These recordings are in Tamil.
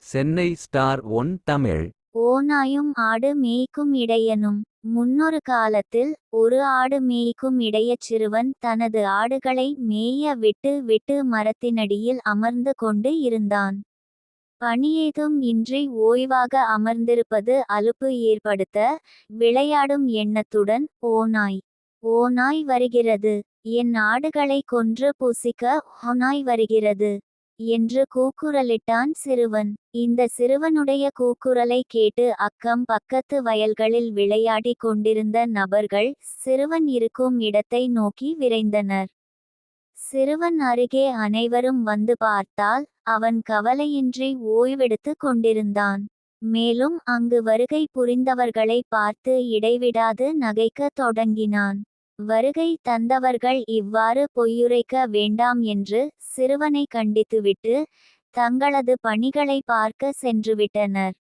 Chennai star one Tamil. ஓநாயும் ஆடு மேய்க்கும் இடையனும். முன்னொரு காலத்தில் ஒரு ஆடு மேய்க்கும் இடையச் சிறுவன் தனது ஆடுகளை மேய விட்டு விட்டு மரத்தினடியில் அமர்ந்து கொண்டு இருந்தான். பணியேதும் இன்றி ஓய்வாக அமர்ந்திருப்பது அலுப்பு ஏற்படுத்த, விளையாடும் எண்ணத்துடன் ஓநாய் ஓநாய் வருகிறது, என் ஆடுகளை கொன்று புசிக்க ஓநாய் வருகிறது என்று கூக்குரலிட்டான் சிறுவன். இந்த சிறுவனுடைய கூக்குரலை கேட்டு அக்கம் பக்கத்து வயல்களில் விளையாடிக் கொண்டிருந்த நபர்கள் சிறுவன் இருக்கும் இடத்தை நோக்கி விரைந்தனர். சிறுவன் அருகே அனைவரும் வந்து பார்த்தால் அவன் கவலையின்றி ஓய்வெடுத்து கொண்டிருந்தான். மேலும் அங்கு வருகை புரிந்தவர்களை பார்த்து இடைவிடாது நகைக்கத் தொடங்கினான். வருகை தந்தவர்கள் இவ்வாறு பொய்யுரைக்க வேண்டாம் என்று சிறுவனை கண்டித்துவிட்டு தங்களது பணிகளை பார்க்க சென்றுவிட்டனர்.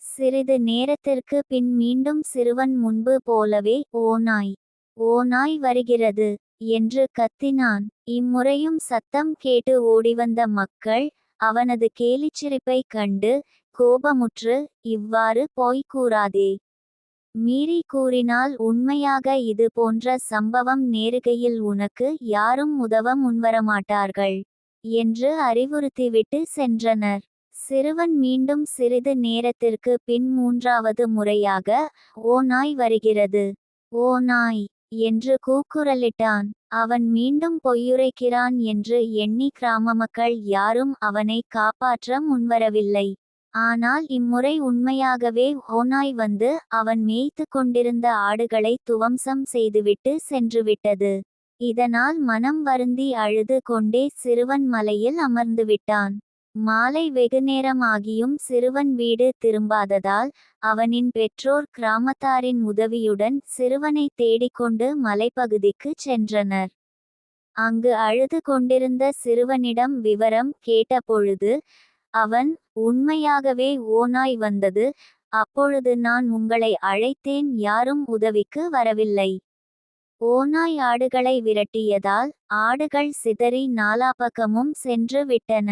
சிறிது நேரத்திற்கு பின் மீண்டும் சிறுவன் முன்பு போலவே ஓநாய் ஓநாய் வருகிறது என்று கத்தினான். இம்முறையும் சத்தம் கேட்டு ஓடிவந்த மக்கள் அவனது கேலிச்சிரிப்பைக் கண்டு கோபமுற்று, இவ்வாறு பொய் கூறாதே, மீறி கூறினால் உண்மையாக இது போன்ற சம்பவம் நேருகையில் உனக்கு யாரும் உதவ முன்வரமாட்டார்கள் என்று அறிவுறுத்திவிட்டு சென்றனர். சிறுவன் மீண்டும் சிறிது நேரத்திற்கு பின் மூன்றாவது முறையாக ஓநாய் வருகிறது, ஓநாய் என்று கூக்குரலிட்டான். அவன் மீண்டும் பொய்யுரைக்கிறான் என்று எண்ணி கிராம மக்கள் யாரும் அவனை காப்பாற்ற முன்வரவில்லை. ஆனால் இம்முறை உண்மையாகவே ஓநாய் வந்து அவன் மேய்த்து கொண்டிருந்த ஆடுகளை துவம்சம் செய்துவிட்டு சென்றுவிட்டது. இதனால் மனம் வருந்தி அழுது கொண்டே சிறுவன் மலையில் அமர்ந்துவிட்டான். மாலை வெகுநேரம் ஆகியும் சிறுவன் வீடு திரும்பாததால் அவனின் பெற்றோர் கிராமத்தாரின் உதவியுடன் சிறுவனை தேடிக்கொண்டு மலைப்பகுதிக்கு சென்றனர். அங்கு அழுது கொண்டிருந்த சிறுவனிடம் விவரம் கேட்டபொழுது அவன், உண்மையாகவே ஓநாய் வந்தது, அப்பொழுது நான் உங்களை அழைத்தேன், யாரும் உதவிக்கு வரவில்லை. ஓநாய் ஆடுகளை விரட்டியதால் ஆடுகள் சிதறி நாலாபக்கமும் சென்று விட்டன.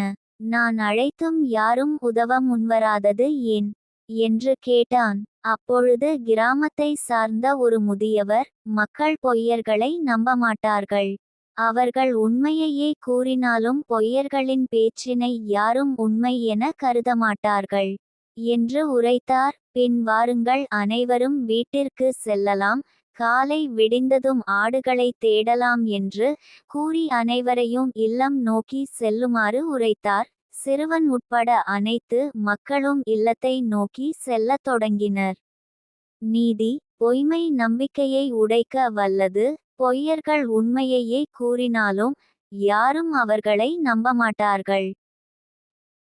நான் அழைத்தும் யாரும் உதவ முன்வராதது ஏன் என்று கேட்டான். அப்பொழுது கிராமத்தை சார்ந்த ஒரு முதியவர், மக்கள் பொய்யர்களை நம்பமாட்டார்கள், அவர்கள் உண்மையையே கூறினாலும் பொய்யர்களின் பேச்சினை யாரும் உண்மை என கருதமாட்டார்கள் என்று உரைத்தார். பின் வாருங்கள், அனைவரும் வீட்டிற்கு செல்லலாம், காலை விடிந்ததும் ஆடுகளை தேடலாம் என்று கூறி அனைவரையும் இல்லம் நோக்கி செல்லுமாறு உரைத்தார். சிறுவன் உட்பட அனைத்து மக்களும் இல்லத்தை நோக்கி செல்லத் தொடங்கினர். நீதி, பொய்மை நம்பிக்கையை உடைக்க வல்லது. பொய்யர்கள் உண்மையையே கூறினாலும் யாரும் அவர்களை நம்பமாட்டார்கள்.